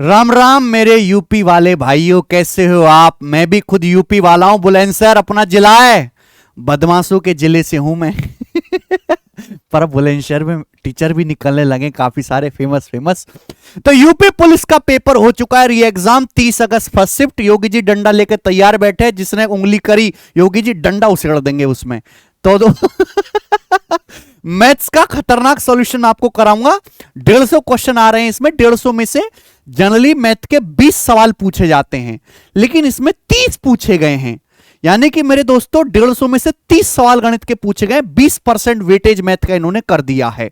राम राम मेरे यूपी वाले भाइयों, कैसे हो आप। मैं भी खुद यूपी वाला हूं, बुलंदशहर अपना जिला है। बदमाशों के जिले से हूं मैं। पर बुलंदशहर में टीचर भी निकलने लगे काफी सारे फेमस फेमस। तो यूपी पुलिस का पेपर हो चुका है री एग्जाम। 30 अगस्त फर्स्ट शिफ्ट। योगी जी डंडा लेके तैयार बैठे, जिसने उंगली करी योगी जी डंडा उछेड़ देंगे उसमें। तो मैथ्स का खतरनाक सॉल्यूशन आपको कराऊंगा। 150 क्वेश्चन आ रहे हैं इसमें। 150 में से जनरली मैथ के 20 सवाल पूछे जाते हैं, लेकिन इसमें 30 पूछे गए हैं। यानी कि मेरे दोस्तों 150 में से 30 सवाल गणित के पूछे गए। 20% वेटेज मैथ का इन्होंने कर दिया है।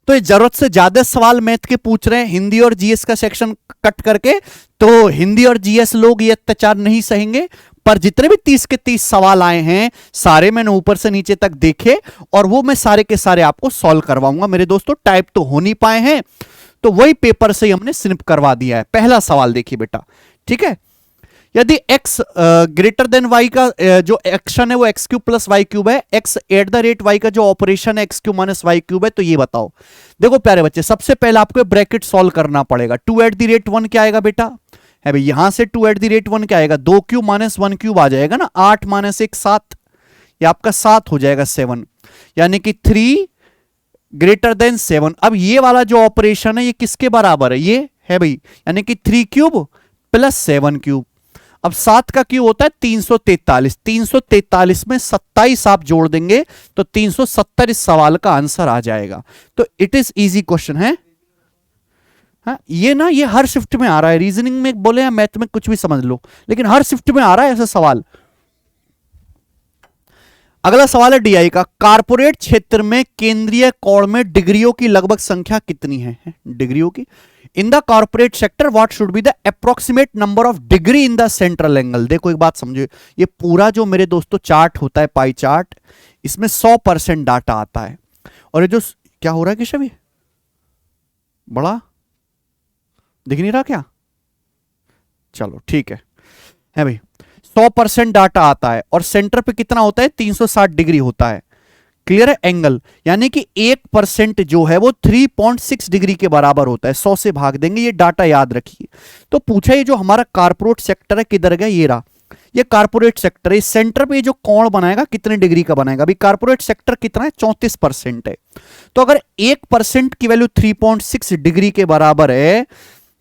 तो ये जरूरत से ज्यादा सवाल मैथ के पूछ रहे हैं, हिंदी और जीएस का सेक्शन कट करके। तो हिंदी और जीएस लोग ये अत्याचार नहीं सहेंगे। पर जितने भी 30 के 30 सवाल आए हैं, सारे मैंने ऊपर से नीचे तक देखे, और वो मैं सारे के सारे आपको सॉल्व करवाऊंगा मेरे दोस्तों। टाइप तो हो नहीं पाए हैं, तो वही पेपर से ही हमने स्निप करवा दिया है। पहला सवाल देखिए बेटा, ठीक है। यदि x ग्रेटर देन y का जो एक्शन है वो x cube plus y cube है, x at the rate y का जो ऑपरेशन है x cube minus y cube है, तो ये बताओ। देखो प्यारे बच्चे, सबसे पहले आपको ब्रैकेट सॉल्व करना पड़ेगा। 2 एट द रेट 1 क्या आएगा बेटा, है भाई, यहां से 2 एट द रेट 1 क्या आएगा, 2 क्यूब माइनस 1 क्यूब आ जाएगा ना। 8 माइनस 1 7, ये आपका 7 हो जाएगा 7, यानी कि 3 ग्रेटर देन 7। अब ये वाला जो ऑपरेशन है ये किसके बराबर है, ये है भाई, यानी कि 3 क्यूब प्लस 7 क्यूब। अब 7 का क्यूब होता है 343। 343 में 27 आप जोड़ देंगे तो 370 इस सवाल का आंसर आ जाएगा। तो इट इज इजी क्वेश्चन है। हाँ, ये ना ये हर शिफ्ट में आ रहा है। रीजनिंग में बोले या मैथ में कुछ भी समझ लो, लेकिन हर शिफ्ट में आ रहा है ऐसा सवाल। अगला सवाल है डीआई का। कारपोरेट क्षेत्र में केंद्रीय कोण में डिग्रियों की लगभग संख्या कितनी है, डिग्रियों की। In the corporate sector what should be the approximate number of degree in the central angle. देखो एक बात समझो, ये पूरा जो मेरे दोस्तों चार्ट होता है, पाई चार्ट, इसमें 100% डाटा आता है। और ये जो क्या हो रहा है केशव, ये बड़ा दिख नहीं रहा क्या, चलो ठीक है भाई। 100% डाटा आता है, और सेंटर पे कितना होता है, 360 डिग्री होता है। क्लियर है, एंगल, यानी कि 1% जो है वो 3.6 डिग्री के बराबर होता है। 100 से भाग देंगे, ये डाटा याद रखिए। तो पूछा ये जो हमारा कारपोरेट सेक्टर है किधर गया, ये रहा, ये कारपोरेट सेक्टर है। सेंटर पे जो कोण बनाएगा कितने डिग्री का बनाएगा। अभी कारपोरेट सेक्टर कितना है, 34% है। तो अगर 1% की वैल्यू 3.6 डिग्री के बराबर है,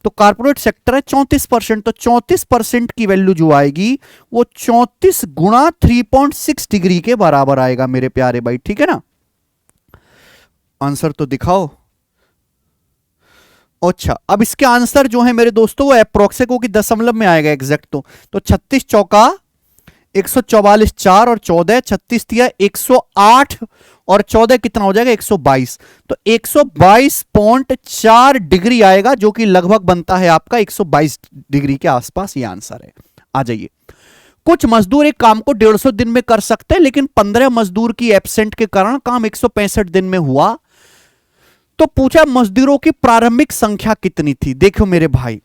तो कारपोरेट सेक्टर है 34%, तो 34% की वैल्यू जो आएगी वो 34 गुणा 3.6 डिग्री के बराबर आएगा मेरे प्यारे भाई, ठीक है ना। आंसर तो दिखाओ। अच्छा, अब इसके आंसर जो है मेरे दोस्तों वो अप्रोक्सिमेट की दशमलव में आएगा एग्जैक्ट। तो 36 चौका 144, 4 और 14, 36 दिया 108, और 14 कितना हो जाएगा 122। तो 122.4 डिग्री आएगा, जो कि लगभग बनता है आपका 122 डिग्री के आसपास। ये आंसर है। आ जाइए। कुछ मजदूर एक काम को 150 दिन में कर सकते हैं, लेकिन 15 मजदूर की एब्सेंट के कारण काम 165 दिन में हुआ। तो पूछा मजदूरों की प्रारंभिक संख्या कितनी थी। देखो मेरे भाई,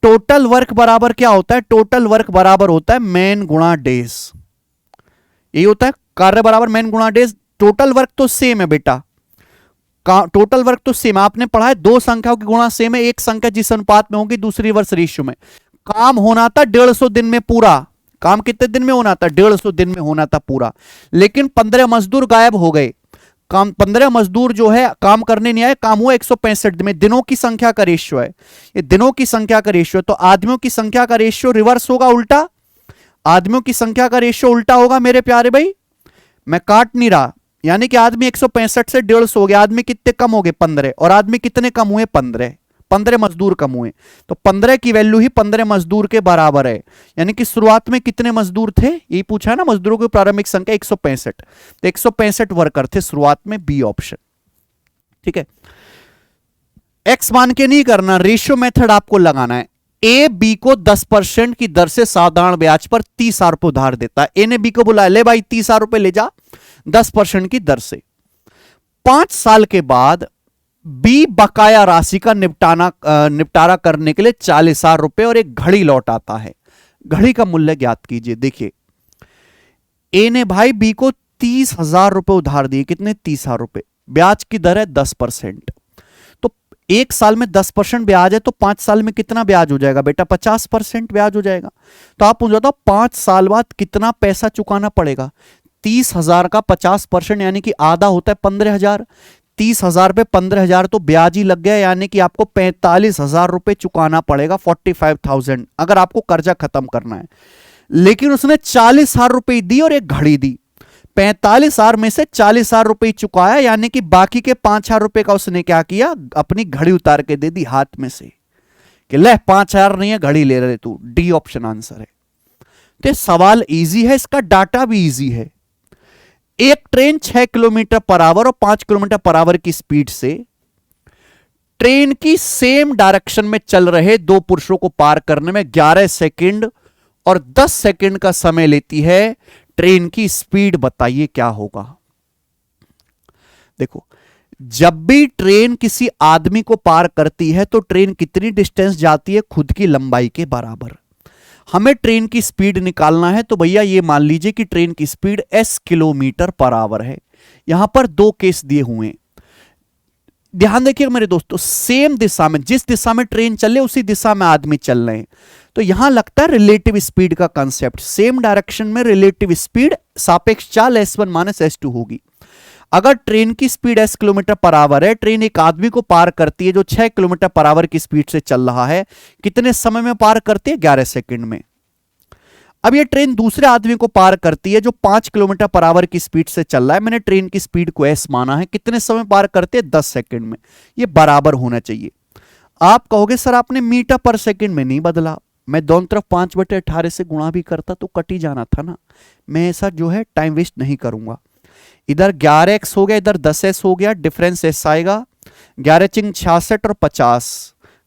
टोटल वर्क बराबर क्या होता है, टोटल वर्क बराबर होता है मैन गुणा डेज। यही होता है, कार्य बराबर मैन गुणा डेज। टोटल वर्क तो सेम है बेटा, टोटल वर्क तो सेम आपने पढ़ा है। दो संख्याओं की गुणा सेम है, एक संख्या जिस अनुपात में होगी दूसरी रिवर्स रेशियो में। काम होना था 150 दिन में पूरा। काम कितने दिन में होना था, 150 दिन में होना था पूरा, लेकिन 15 मजदूर गायब हो गए। काम 15 मजदूर जो है काम करने नहीं आए, काम हुआ 165 में। दिनों की संख्या का रेशियो है ये, दिनों की संख्या का रेशियो। तो आदमियों की संख्या का रेशियो रिवर्स होगा, उल्टा। आदमियों की संख्या का रेशियो उल्टा होगा मेरे प्यारे भाई। मैं काट नहीं रहा, यानी कि आदमी 165 से 150 हो गया। आदमी कितने कम हो गए, 15, और आदमी कितने कम हुए, 15 मजदूर कम हुए। तो 15 की वैल्यू ही 15 मजदूर के बराबर है। यानी कि शुरुआत में कितने मजदूर थे, यही पूछा है ना, मजदूरों की प्रारंभिक संख्या 165। तो 165 वर्कर थे शुरुआत में, बी ऑप्शन, ठीक है। एक्स मान के नहीं करना, रेशियो मेथड आपको लगाना है। ए बी को 10% की दर से साधारण ब्याज पर 30,000 रुपए उधार देता है। ए ने बी को बुलाया, ले भाई 30,000 रुपए ले जा 10% की दर से। 5 साल के बाद बी बकाया राशि का निपटारा करने के लिए 40,000 रुपए और एक घड़ी लौट आता है। घड़ी का मूल्य ज्ञात कीजिए। देखिए, ए ने भाई बी को 30,000 रुपए उधार दिए, कितने, 30,000 रुपए। ब्याज की दर है 10%। तो 1 साल में 10% ब्याज है तो 5 साल में कितना ब्याज हो जाएगा बेटा? 50% ब्याज हो जाएगा। तो आप पूछ जाता 5 साल बाद कितना पैसा चुकाना पड़ेगा? 30,000 का 50% यानी कि आधा होता है 15,000। 30,000 पे 15,000 तो ब्याज ही लग गया, यानी कि आपको 45,000 रुपए चुकाना पड़ेगा, 45,000, अगर आपको कर्जा खत्म करना है। लेकिन उसने 40,000 रुपए दी और एक घड़ी दी। 45,000 में से 40,000 रुपए चुकाया, यानी कि बाकी के 5,000 रुपए का उसने क्या किया? अपनी घड़ी उतार के दे दी हाथ में से कि ले 5,000 नहीं है, घड़ी ले रहे तू। डी ऑप्शन आंसर है। तो सवाल इजी है, इसका डाटा भी इजी है। एक ट्रेन 6 किलोमीटर पर आवर और 5 किलोमीटर पर आवर की स्पीड से ट्रेन की सेम डायरेक्शन में चल रहे दो पुरुषों को पार करने में 11 सेकंड और 10 सेकंड का समय लेती है। ट्रेन की स्पीड बताइए क्या होगा? देखो, जब भी ट्रेन किसी आदमी को पार करती है तो ट्रेन कितनी डिस्टेंस जाती है? खुद की लंबाई के बराबर। हमें ट्रेन की स्पीड निकालना है तो भैया ये मान लीजिए कि ट्रेन की speed s kilometre per hour है। यहां पर दो केस दिए हुए हैं, ध्यान देखिए मेरे दोस्तों। सेम दिशा में, जिस दिशा में ट्रेन चले उसी दिशा में आदमी चल रहे हैं, तो यहां लगता है रिलेटिव स्पीड का कंसेप्ट। सेम डायरेक्शन में रिलेटिव स्पीड सापेक्ष चाल s1 माइनस s2 होगी। अगर ट्रेन की speed s kilometre per hour है, ट्रेन एक आदमी को पार करती है जो 6 किलोमीटर पर आवर की स्पीड से चल रहा है, कितने समय में पार करती है? 11 सेकंड में। अब ये ट्रेन दूसरे आदमी को पार करती है जो 5 किलोमीटर पर आवर की स्पीड से चल रहा है, मैंने ट्रेन की स्पीड को s माना है, कितने समय पार करते हैं? 10 सेकंड में। ये बराबर होना चाहिए। आप कहोगे सर आपने मीटर पर सेकंड में नहीं बदला, मैं दोनों तरफ 5/18 से गुणा भी करता तो कट ही जाना था ना। मैं ऐसा जो है टाइम वेस्ट नहीं करूंगा। इधर 11x हो गया, इधर 10s हो गया, डिफरेंस s आएगा। 11 चिंग 66 और 50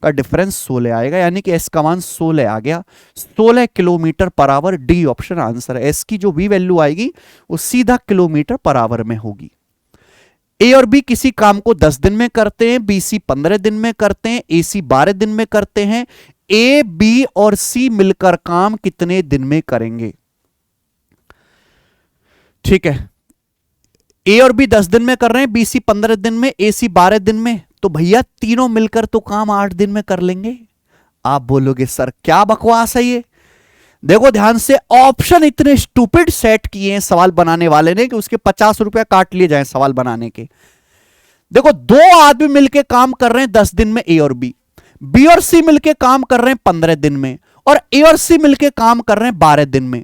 का डिफरेंस 16 आएगा, यानी कि s का मान 16 आ गया। 16 kilometre per hour, D option answer है। s की जो v वैल्यू आएगी वो सीधा किलोमीटर पर आवर में होगी। ए और बी किसी काम को 10 दिन में करते हैं, बी सी 15 दिन में करते हैं, ए सी 12 दिन में करते हैं। ए, बी और सी मिलकर काम कितने दिन में करेंगे? ठीक है, ए और बी 10 दिन में कर रहे हैं, बी सी 15 दिन में, ए सी 12 दिन में, तो भैया तीनों मिलकर तो काम 8 दिन में कर लेंगे। आप बोलोगे सर क्या बकवास है ये? देखो ध्यान से, ऑप्शन इतने स्टूपिड सेट किए हैं सवाल बनाने वाले ने कि उसके 50 रुपया काट लिए जाए सवाल बनाने के। देखो, दो आदमी मिलकर काम कर रहे हैं 10 दिन में, ए और बी और सी मिलकर काम कर रहे हैं 15 दिन में, और ए और सी मिलकर काम कर रहे हैं 12 दिन में।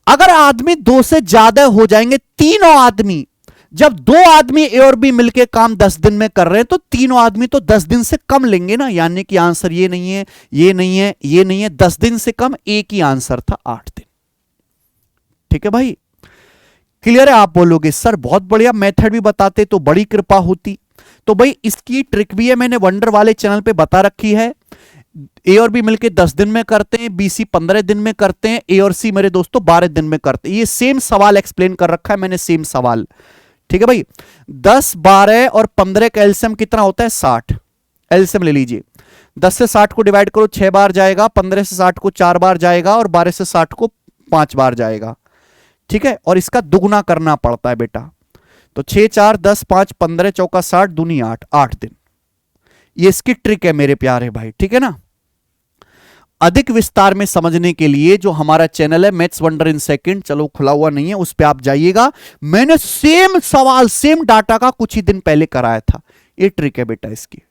अगर आदमी दो से ज्यादा हो जाएंगे, तीनों आदमी, जब दो आदमी ए और बी मिलके काम 10 दिन में कर रहे हैं तो तीनों आदमी तो 10 दिन से कम लेंगे ना, यानी कि आंसर ये नहीं है, ये नहीं है, ये नहीं है, 10 दिन से कम। एक ही आंसर था 8 दिन। ठीक है भाई, क्लियर है? आप बोलोगे सर बहुत बढ़िया, मेथड भी बताते तो बड़ी कृपा होती। तो भाई इसकी ट्रिक भी है, मैंने वंडर वाले चैनल पे बता रखी है। ए और बी मिलके 10 दिन में करते हैं, बी सी 15 दिन में करते हैं, ए और सी मेरे दोस्तों 12 दिन में करते हैं। ये सेम सवाल एक्सप्लेन कर रखा है मैंने, सेम सवाल। ठीक है भाई, 10, 12 और 15 का एलसीएम कितना होता है? 60। एलसीएम ले लीजिए, 10 से 60 को डिवाइड करो 6 बार जाएगा, 15 से 60 को 4 बार जाएगा, और 12 से 60 को 5 बार जाएगा। ठीक है, और इसका दुगुना करना पड़ता है बेटा। तो 6, 4, 10, 5, 15 चौका 60 दूनी 8, 8 दिन। ये इसकी ट्रिक है मेरे प्यारे भाई। ठीक है ना? अधिक विस्तार में समझने के लिए जो हमारा चैनल है मैथ्स वंडर इन सेकंड, चलो खुला हुआ नहीं है, उस पर आप जाइएगा। मैंने सेम सवाल सेम डाटा का कुछ ही दिन पहले कराया था। ये ट्रिक है बेटा इसकी।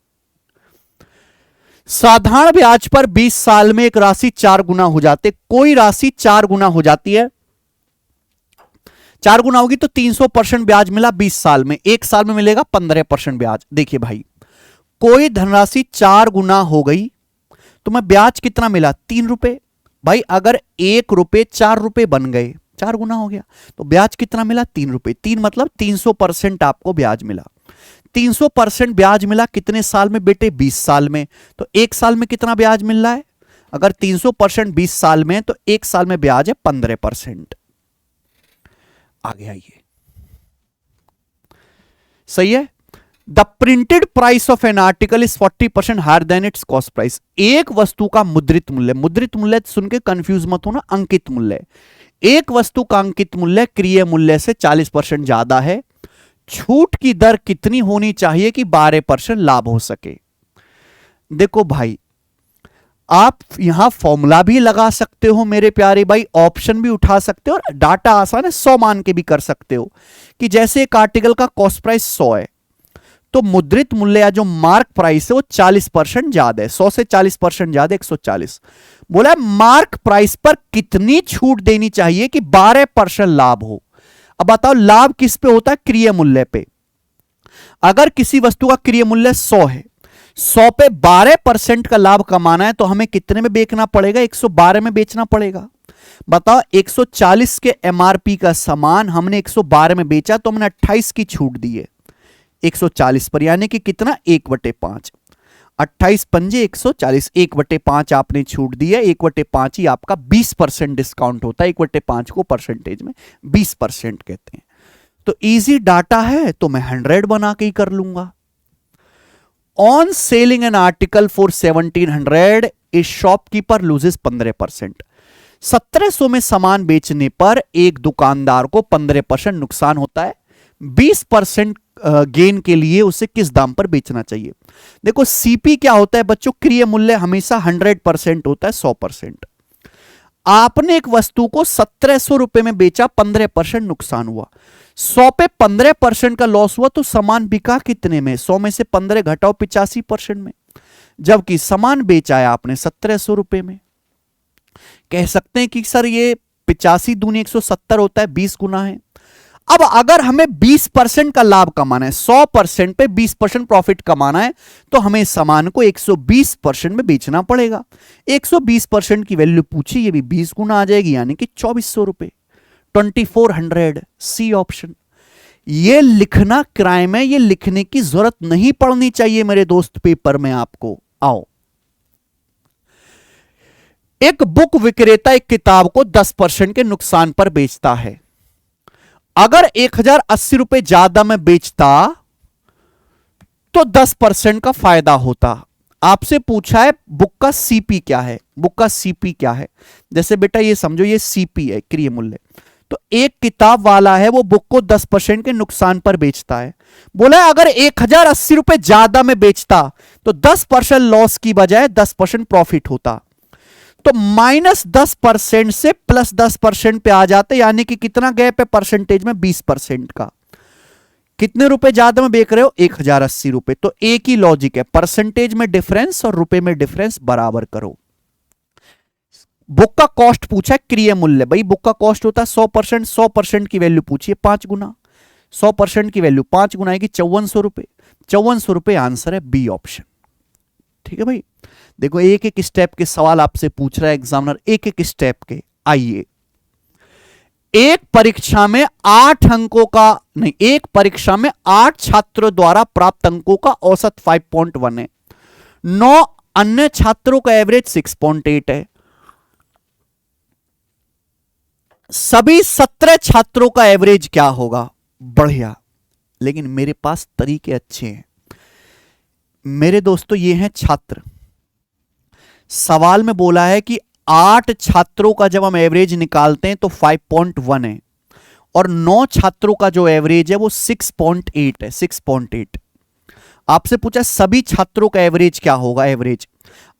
साधारण ब्याज पर 20 साल में एक राशि 4 गुना हो जाते, कोई राशि 4 गुना हो जाती है, 4 गुना होगी तो 300% ब्याज मिला 20 साल में, एक साल में मिलेगा 15% ब्याज। देखिए भाई, कोई धनराशि 4 गुना हो गई तो मैं ब्याज कितना मिला? 3 रुपए। भाई अगर 1 रुपए 4 रुपए बन गए, 4 गुना हो गया, तो ब्याज कितना मिला? 3 रुपए। 3 मतलब 300% आपको ब्याज मिला। 300% ब्याज मिला कितने साल में बेटे? 20 साल में। तो एक साल में कितना ब्याज मिल रहा है? अगर 300% 20 साल में, तो एक साल में ब्याज है 15%। आगे आइए, सही है। The printed price of an article is 40% higher than its cost price. एक वस्तु का मुद्रित मूल्य, मुद्रित मूल्य सुन के कंफ्यूज मत होना, अंकित मूल्य। एक वस्तु का अंकित मूल्य क्रिय मूल्य से 40% ज्यादा है। छूट की दर कितनी होनी चाहिए कि 12% लाभ हो सके? देखो भाई, आप यहां फॉर्मूला भी लगा सकते हो मेरे प्यारे भाई, ऑप्शन भी उठा सकते हो, और डाटा आसान है, 100 मान के भी कर सकते हो कि जैसे एक आर्टिकल का कॉस्ट प्राइस 100 है, तो मुद्रित मूल्य या जो मार्क प्राइस है वो 40% ज्यादा है, 100 से 40% ज्यादा, 140। बोला मार्क प्राइस पर कितनी छूट देनी चाहिए कि 12% लाभ हो? अब बताओ लाभ किस पे होता है? क्रिय मूल्य पे। अगर किसी वस्तु का क्रिय मूल्य 100 है, 100 पे 12% का लाभ कमाना है तो हमें कितने में बेचना पड़ेगा? 112 में बेचना पड़ेगा। बताओ 140 के एमआरपी का सामान हमने 112 में बेचा तो हमने 28 की छूट दी है 140 पर, यानी कि कितना? 1/5। 28 पंजे 140, 1/5 आपने छूट दी है, 1/5 ही आपका 20% डिस्काउंट होता है। 1/5 को परसेंटेज में 20% कहते हैं। तो इजी डाटा है तो मैं 100 बना के ही कर लूंगा। On selling an article for 1700 A shopkeeper loses 15%। 1700 में सामान बेचने पर एक दुकानदार को 15% नुकसान होता है। 20% गेन के लिए उसे किस दाम पर बेचना चाहिए? देखो सीपी क्या होता है बच्चों? क्रिय मूल्य हमेशा 100% होता है, 100%। आपने एक वस्तु को 1700 रुपए में बेचा, 15% नुकसान हुआ। 100 पे 15% का लॉस हुआ तो सामान बिका कितने में? 100 में से 15 घटाओ 85% में, जबकि सामान बेचा है आपने 1700 रुपए में। कह सकते हैं कि सर ये 85 दूनी 170 होता है, 20 गुना है। अब अगर हमें 20% का लाभ कमाना है, 100% पे 20% प्रॉफिट कमाना है, तो हमें सामान को 120% में बेचना पड़ेगा। 120% की वैल्यू पूछी, ये भी 20 गुना आ जाएगी, यानी कि 2400 रुपए, 2400। C option. ये लिखना क्राइम है, ये लिखने की जरूरत नहीं पड़नी चाहिए मेरे दोस्त पेपर में आपको। आओ, एक बुक विक्रेता एक किताब को 10% के नुकसान पर बेचता है। अगर 1080 रुपए ज्यादा में बेचता तो 10% का फायदा होता। आपसे पूछा है बुक का सीपी क्या है? बुक का सीपी क्या है? जैसे बेटा ये समझो, ये सीपी है, क्रिय मूल्य। तो एक किताब वाला है, वो बुक को 10% के नुकसान पर बेचता है। बोला अगर 1080 रुपए ज्यादा में बेचता तो 10% लॉस की बजाय 10% प्रॉफिट होता। तो -10% से +10% पे आ जाते, यानी कि कितना गैप है परसेंटेज में? 20% का। कितने रुपए ज्यादा में बेच रहे हो? 1080 रुपए। तो एक ही लॉजिक है, परसेंटेज में डिफरेंस और रुपए में डिफरेंस बराबर करो। बुक का कॉस्ट पूछा है, क्रिय मूल्य। भाई बुक का कॉस्ट होता है 100%, 100% की वैल्यू पूछिए 5 गुना, 100% की वैल्यू 5 गुना आएगी 5400 रुपए। 5400 रुपए आंसर है बी ऑप्शन। ठीक है भाई, देखो एक एक स्टेप के सवाल आपसे पूछ रहा है एग्जामिनर, एक एक स्टेप के। आइए, एक परीक्षा में 8 अंकों का नहीं, एक परीक्षा में 8 छात्रों द्वारा प्राप्त अंकों का औसत 5.1 है, 9 अन्य छात्रों का एवरेज 6.8 है। सभी 17 छात्रों का एवरेज क्या होगा? बढ़िया, लेकिन मेरे पास तरीके अच्छे हैं मेरे दोस्तों। ये हैं छात्र। सवाल में बोला है कि 8 छात्रों का जब हम एवरेज निकालते हैं तो 5.1 है, और 9 छात्रों का जो एवरेज है वो 6.8 है, 6.8। आपसे पूछा सभी छात्रों का एवरेज क्या होगा? एवरेज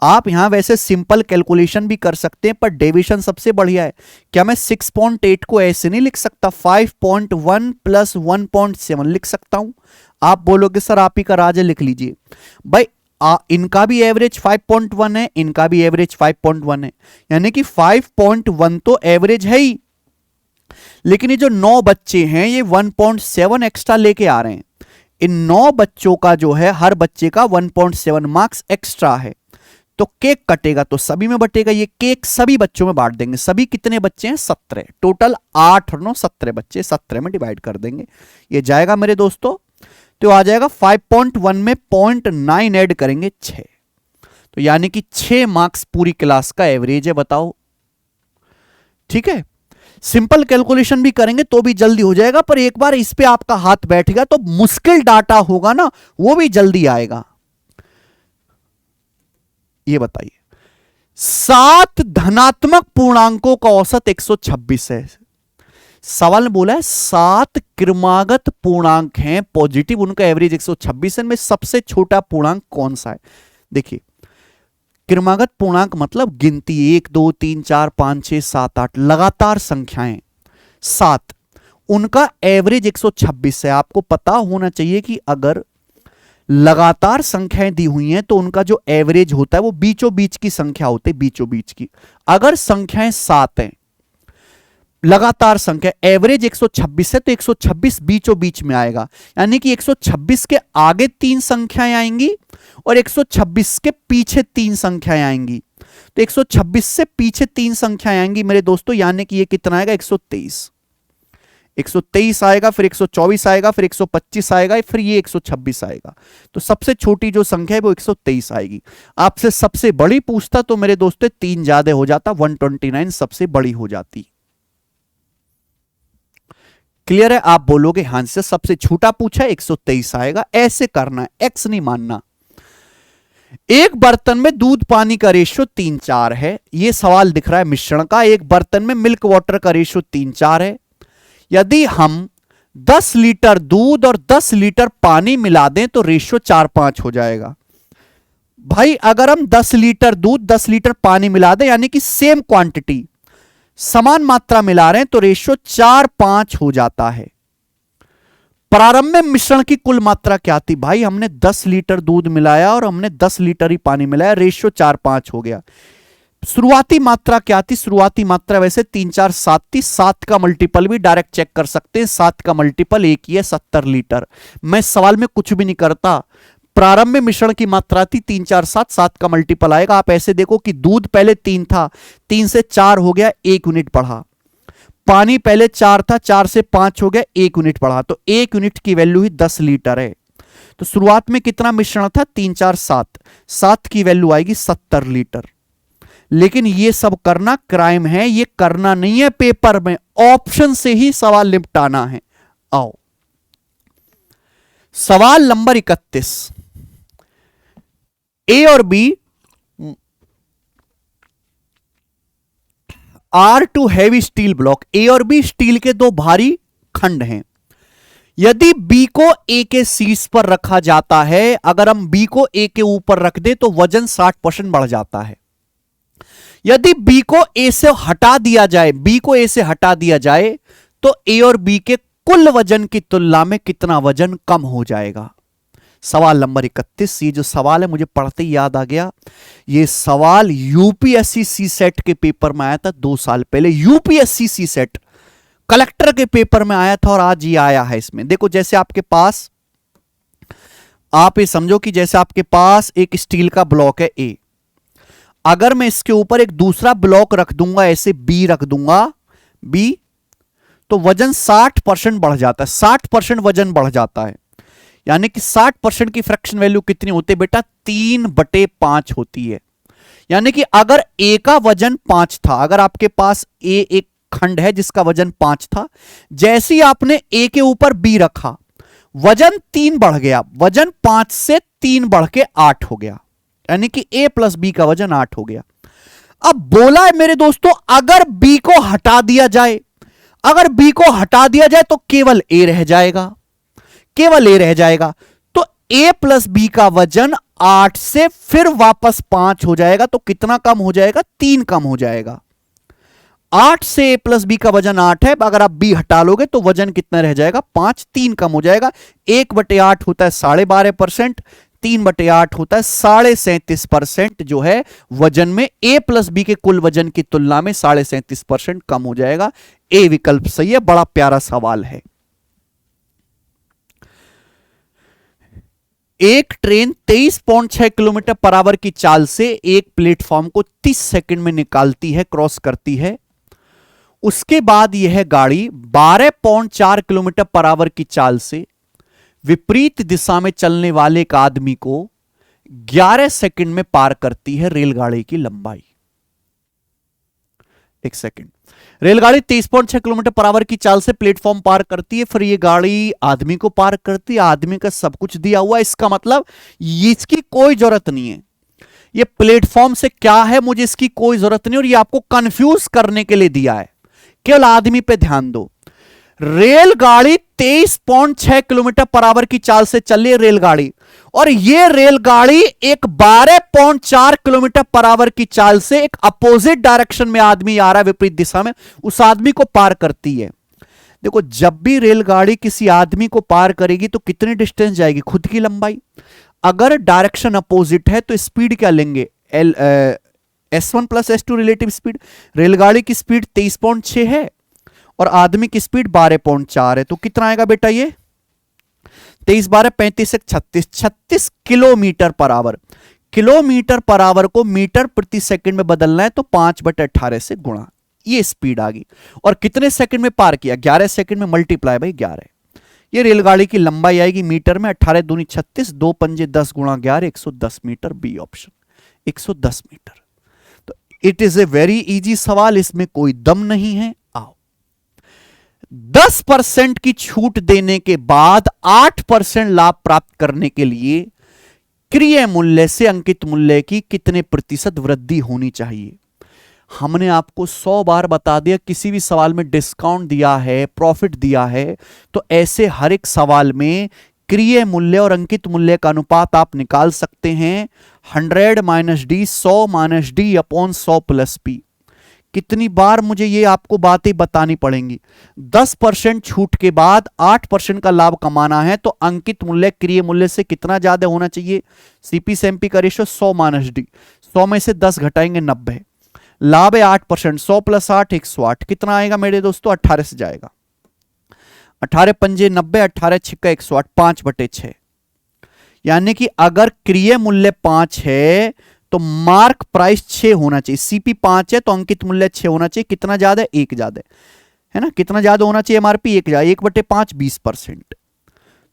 आप यहां वैसे सिंपल कैलकुलेशन भी कर सकते हैं, पर डेविएशन सबसे बढ़िया है। क्या मैं 6.8 को ऐसे नहीं लिख सकता? 5.1 + 1.7 लिख सकता हूं। आप बोलोगे सर आप ही का राज है, लिख लीजिए भाई। इनका भी एवरेज 5.1 है, इनका भी एवरेज 5.1 है, यानी कि 5.1 तो एवरेज है ही, लेकिन ये जो 9 बच्चे हैं ये 1.7 एक्स्ट्रा लेके आ रहे हैं। इन 9 बच्चों का जो है, हर बच्चे का 1.7 मार्क्स एक्स्ट्रा है, तो केक कटेगा तो सभी में बटेगा। ये केक सभी बच्चों में बांट देंगे। सभी कितने बच्चे हैं? 17। टोटल 8 और 9 17 बच्चे, 17 में डिवाइड कर देंगे। ये जाएगा मेरे दोस्तों, तो आ जाएगा 5.1 में 0.9 ऐड करेंगे 6, तो यानी कि 6 मार्क्स पूरी क्लास का एवरेज है। बताओ, ठीक है। सिंपल कैलकुलेशन भी करेंगे तो भी जल्दी हो जाएगा, पर एक बार इस पे आपका हाथ बैठेगा तो मुश्किल डाटा होगा ना, वो भी जल्दी आएगा। ये बताइए, 7 धनात्मक पूर्णांकों का औसत 126 है। सवाल ने बोला है 7 क्रमागत पूर्णांक हैं पॉजिटिव, उनका एवरेज 126 है, में सबसे छोटा पूर्णांक कौन सा है? देखिए, क्रमागत पूर्णांक मतलब गिनती 1 2 3 4 5 6 7 8 लगातार संख्याएं 7, उनका एवरेज 126 है। आपको पता होना चाहिए कि अगर लगातार संख्याएं दी हुई हैं तो उनका जो एवरेज होता है वो बीचों बीच की संख्या होती है, बीचों बीच की। अगर संख्याएं 7 हैं, लगातार संख्या, एवरेज 126 है, तो 126 बीचों बीच में आएगा, यानी कि 126 के आगे 3 संख्याएं आएंगी और 126 के पीछे 3 संख्याएं आएंगी। तो 126 से पीछे 3 संख्याएं आएंगी मेरे दोस्तों, यानी कि ये कितना आएगा? 123। 123 आएगा, फिर 124 आएगा, फिर 125 आएगा, फिर ये 126 आएगा। तो सबसे छोटी जो संख्या है वो 123 आएगी। आपसे सबसे बड़ी पूछता तो मेरे दोस्तों 3 ज्यादा हो जाता, 129 सबसे बड़ी हो जाती। क्लियर है? आप बोलोगे हां से सबसे छोटा पूछा है 123 आएगा। ऐसे करना है, एक्स नहीं मानना। एक बर्तन में दूध पानी का रेशियो 3:4 है, यह सवाल दिख रहा है मिश्रण का। एक बर्तन में मिल्क वाटर का रेशियो 3:4 है। यदि हम 10 लीटर दूध और 10 लीटर पानी मिला दें तो रेशियो 4:5 हो जाएगा। भाई अगर हम 10 लीटर दूध 10 लीटर पानी मिला दें, यानी कि सेम क्वांटिटी, समान मात्रा मिला रहे हैं, तो रेशियो 4:5 हो जाता है। प्रारंभ में मिश्रण की कुल मात्रा क्या थी? भाई हमने 10 लीटर दूध मिलाया और हमने 10 लीटर ही पानी मिलाया, रेशियो 4:5 हो गया। शुरुआती मात्रा क्या थी? शुरुआती मात्रा वैसे 3 4 7 थी। 7 का मल्टीपल भी डायरेक्ट चेक कर सकते हैं, 7 का मल्टीपल 1 ही है, 70 लीटर। मैं सवाल में कुछ भी नहीं करता, प्रारंभ में मिश्रण की मात्रा थी 3 4 7, 7 का मल्टीपल आएगा। आप ऐसे देखो कि दूध पहले 3 था, 3 से 4 हो गया, 1 यूनिट बढ़ा। पानी पहले 4 था, 4 से 5 हो गया, 1 यूनिट बढ़ा, तो 1 यूनिट की वैल्यू ही 10 लीटर है। तो शुरुआत में कितना मिश्रण था? 3 4 7, 7 की वैल्यू आएगी 70 लीटर। लेकिन ये सब करना क्राइम है, ये करना नहीं है पेपर में, ऑप्शन से ही सवाल निपटाना है। आओ सवाल नंबर 31। ए और B are two heavy steel block. A और बी स्टील के 2 भारी खंड हैं। यदि बी को ए के शीर्ष पर रखा जाता है, अगर हम बी को ए के ऊपर रख दे तो वजन 60% बढ़ जाता है। यदि बी को ए से हटा दिया जाए, बी को ए से हटा दिया जाए, तो ए और बी के कुल वजन की तुलना में कितना वजन कम हो जाएगा? सवाल नंबर 31। ये जो सवाल है मुझे पढ़ते ही याद आ गया, ये सवाल यूपीएससी सी सेट के पेपर में आया था 2 साल पहले। यूपीएससी सी सेट कलेक्टर के पेपर में आया था और आज ये आया है इसमें। देखो जैसे आपके पास, आप ये समझो कि जैसे आपके पास एक स्टील का ब्लॉक है ए, अगर मैं इसके ऊपर एक दूसरा ब्लॉक रख दूंगा, ऐसे बी रख दूंगा, बी, तो वजन 60% बढ़ जाता है। 60% वजन बढ़ जाता है, यानी कि 60% की फ्रैक्शन वैल्यू कितनी होती है बेटा? 3/5 होती है। यानी कि अगर ए का वजन 5 था, अगर आपके पास ए एक खंड है जिसका वजन 5 था, जैसे ही आपने ए के ऊपर बी रखा, वजन 3 बढ़ गया, वजन 5 से 3 बढ़ के 8 हो गया, यानी कि ए प्लस बी का वजन 8 हो गया। अब बोला है मेरे दोस्तों, अगर बी को हटा दिया जाए, अगर बी को हटा दिया जाए तो केवल ए रह जाएगा, केवल ए रह जाएगा। तो ए प्लस बी का वजन 8 से फिर वापस 5 हो जाएगा, तो कितना कम हो जाएगा? 3 कम हो जाएगा। 8 से ए प्लस बी का वजन 8 है, अगर आप बी हटा लोगे तो वजन कितना रह जाएगा? 5, 3 कम हो जाएगा। 1/8 होता है 12.5%, 3/8 होता है 37.5% जो है वजन में ए प्लस बी के कुल वजन की तुलना में 37.5% कम हो जाएगा। ए विकल्प सही है। बड़ा प्यारा सवाल है। एक ट्रेन 23.6 किलोमीटर पर आवर की चाल से एक प्लेटफॉर्म को 30 सेकंड में निकालती है, क्रॉस करती है। उसके बाद यह गाड़ी 12.4 किलोमीटर पर आवर की चाल से विपरीत दिशा में चलने वाले एक आदमी को 11 सेकंड में पार करती है। रेलगाड़ी की लंबाई, एक सेकंड, रेलगाड़ी 23.6 किलोमीटर पर आवर की चाल से प्लेटफॉर्म पार करती है, फिर ये गाड़ी आदमी को पार करती है। आदमी का सब कुछ दिया हुआ है, इसका मतलब इसकी कोई जरूरत नहीं है, ये प्लेटफॉर्म से क्या है मुझे इसकी कोई जरूरत नहीं, और ये आपको कंफ्यूज करने के लिए दिया है। केवल आदमी पे ध्यान दो। रेलगाड़ी 23.6 किलोमीटर पर आवर की चाल से चल रही है रेलगाड़ी, और ये रेलगाड़ी एक 12.4 किलोमीटर पर आवर की चाल से एक अपोजिट डायरेक्शन में आदमी आ रहा है, विपरीत दिशा में, उस आदमी को पार करती है। देखो, जब भी रेलगाड़ी किसी आदमी को पार करेगी तो कितनी डिस्टेंस जाएगी? खुद की लंबाई। अगर डायरेक्शन अपोजिट है तो स्पीड क्या लेंगे? S1 plus S2 relative speed. रेलगाड़ी की स्पीड 23.6 है और आदमी की स्पीड 12.4 है, तो कितना आएगा बेटा? ये 23 12 35 36 kilometre per hour. Kilometre per hour को मीटर प्रति सेकंड में बदलना है तो 5/18 से गुणा, ये स्पीड आ गई। और कितने सेकंड में पार किया? 11 सेकंड में मल्टीप्लाई बाई 11। ये रेलगाड़ी की लंबाई आएगी मीटर में, 18 दूनी 36, 2 पंजे 10 गुणा 11, 110 मीटर। B option 110 metre. तो it is a very easy सवाल, इसमें कोई दम नहीं है। आओ, 10% की छूट देने के बाद 8% लाभ प्राप्त करने के लिए क्रय मूल्य से अंकित मूल्य की कितने प्रतिशत वृद्धि होनी चाहिए? हमने आपको 100 बार बता दिया, किसी भी सवाल में डिस्काउंट दिया है, प्रॉफिट दिया है, तो ऐसे हर एक सवाल में क्रय मूल्य और अंकित मूल्य का अनुपात आप निकाल सकते हैं। 100 minus D, 100 minus D upon 100 plus P. कितनी बार मुझे ये आपको बातें बतानी पड़ेंगी? 10% छूट के बाद 8% का लाभ कमाना है तो अंकित मूल्य क्रय मूल्य से कितना ज्यादा होना चाहिए? सीपी से एमपी का रेशो 100 माइनस डी, 100 में से 10 घटाएंगे 90। लाभ है 8%, 100 प्लस 8 108। कितना आएगा मेरे दोस्तों? 18 से जाएगा। 18 पंजे 90, 18 छिक्का 108, 5/6। यानी कि अगर क्रय मूल्य 5 है तो मार्क प्राइस 6 होना चाहिए। सीपी 5 है तो अंकित मूल्य 6 होना चाहिए। कितना ज्यादा है? 1 ज्यादा है ना? कितना ज्यादा होना चाहिए? एमआरपी 1 ज्यादा, 1/5 20%।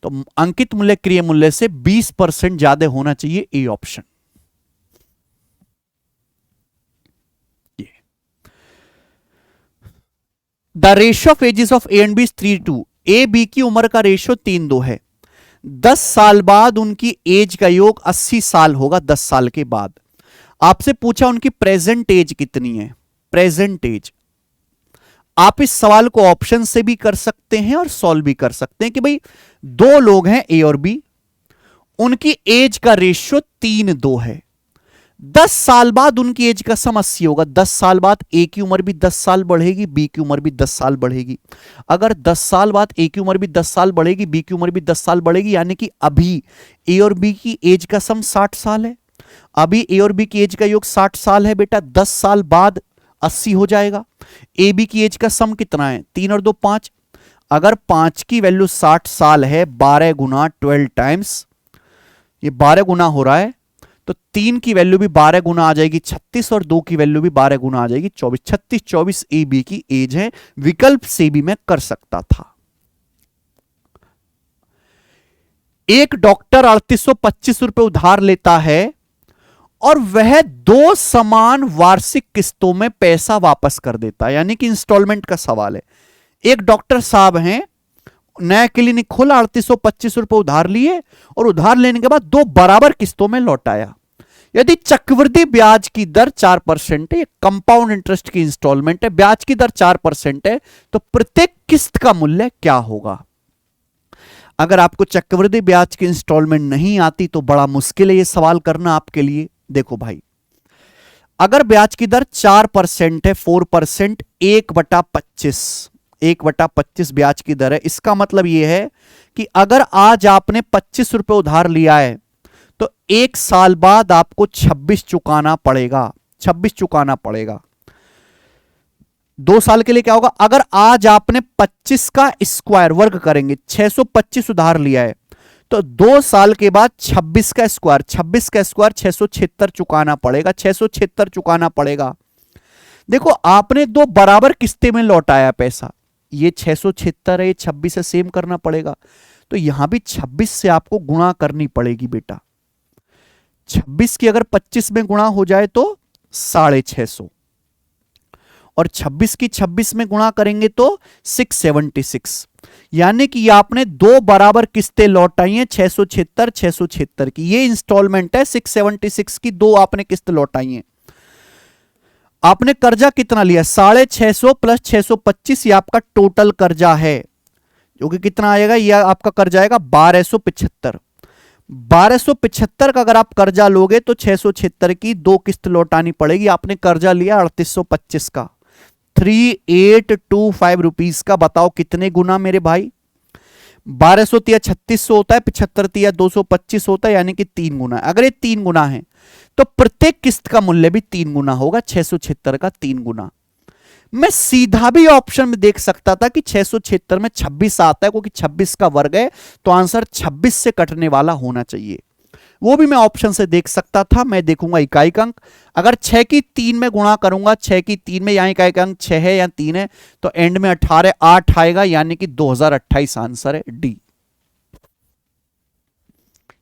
तो अंकित मूल्य क्रय मूल्य से 20% ज्यादा होना चाहिए। A option. The ratio of ages of A and B 3:2। A B की उम्र का रेशियो 3:2 है। 10 साल बाद उनकी एज का योग 80 साल होगा। 10 साल के बाद आपसे पूछा उनकी प्रेजेंट एज कितनी है? Present age. आप इस सवाल को ऑप्शन से भी कर सकते हैं और सॉल्व भी कर सकते हैं कि भाई 2 लोग हैं ए और बी, उनकी एज का रेशियो 3:2 है। 10 साल बाद उनकी एज का सम 80 होगा। 10 साल बाद ए की उम्र भी 10 साल बढ़ेगी, बी की उम्र भी 10 साल बढ़ेगी। अगर 10 साल बाद ए की उम्र भी 10 साल बढ़ेगी, बी की उम्र भी 10 साल बढ़ेगी, यानी कि अभी ए और बी की एज का सम 60 साल है। अभी ए और बी की एज का योग 60 साल है बेटा। 10 साल बाद 80 हो जाएगा। ए बी की एज का सम कितना है? 3 और 2 5। अगर 5 की वैल्यू 60 साल है, 12 गुना 12 टाइम्स, ये 12 गुना हो रहा है, तो 3 की वैल्यू भी 12 गुना आ जाएगी 36, और 2 की वैल्यू भी 12 गुना आ जाएगी 24। 36 24 ए बी की एज है। विकल्प से भी मैं कर सकता था। एक डॉक्टर 3825 रुपए उधार लेता है और वह 2 समान वार्षिक किस्तों में पैसा वापस कर देता है, यानी कि इंस्टॉलमेंट का सवाल है। एक डॉक्टर साहब हैं, नया क्लिनिक खोला, 3825 रुपए उधार लिए और उधार लेने के बाद 2 बराबर किस्तों में लौटाया। यदि चक्रवृद्धि ब्याज की दर 4% है, कंपाउंड इंटरेस्ट की इंस्टॉलमेंट है, ब्याज की दर 4% है, तो प्रत्येक किस्त का मूल्य क्या होगा? अगर आपको चक्रवृद्धि ब्याज की इंस्टॉलमेंट नहीं आती तो बड़ा मुश्किल है यह सवाल करना आपके लिए। देखो भाई, अगर ब्याज की दर 4% है, 4%, 1/25, 1/25 ब्याज की दर है, इसका मतलब यह है कि अगर आज आपने 25 रुपए उधार लिया है तो 1 साल बाद आपको 26 चुकाना पड़ेगा। 26 चुकाना पड़ेगा। 2 साल के लिए क्या होगा? अगर आज आपने 25 का स्क्वायर वर्ग करेंगे, 625 उधार लिया है, तो 2 साल के बाद 26 का स्क्वायर, 26 का स्क्वायर 676 चुकाना पड़ेगा। 676 चुकाना पड़ेगा। देखो, आपने 2 बराबर किस्तें में लौटाया पैसा, ये 676 है, ये 26 है, सेम करना पड़ेगा। तो यहां भी 26 से आपको गुणा करनी पड़ेगी बेटा। 26 की अगर 25 में गुणा हो जाए तो 650, और 26 की 26 में गुणा करेंगे तो 676, यानी कि आपने 2 बराबर किस्तें लौटाई हैं 676 676 की। ये इंस्टॉलमेंट है 676 की, 2 आपने किस्त लौटाई हैं। आपने कर्जा कितना लिया? 650 प्लस 625, ये आपका टोटल कर्जा है। जो कि कितना आएगा, यह आपका कर जाएगा 1275। 1275 का अगर आप कर्जा लोगे तो 676 की 2 किस्त लौटानी पड़ेगी। आपने कर्जा लिया 3825 का, 3825 रुपीज का। बताओ कितने गुना मेरे भाई? 1200 तिया 3600 होता है, 75 तिया 225 होता है, यानी कि 3 गुना। अगर ये 3 गुना है तो प्रत्येक किस्त का मूल्य भी 3 गुना होगा, 676 का 3 गुना। मैं सीधा भी ऑप्शन में देख सकता था कि 676 में 26 आता है, क्योंकि 26 का वर्ग है तो आंसर 26 से कटने वाला होना चाहिए। वो भी मैं ऑप्शन से देख सकता था। मैं देखूंगा इकाई का अंक, अगर 6 की 3 में गुणा करूंगा, 6 की 3 में, यहां इकाई का अंक 6 है या 3 है, तो एंड में 18 8 आएगा, यानी कि 2028 आंसर है डी।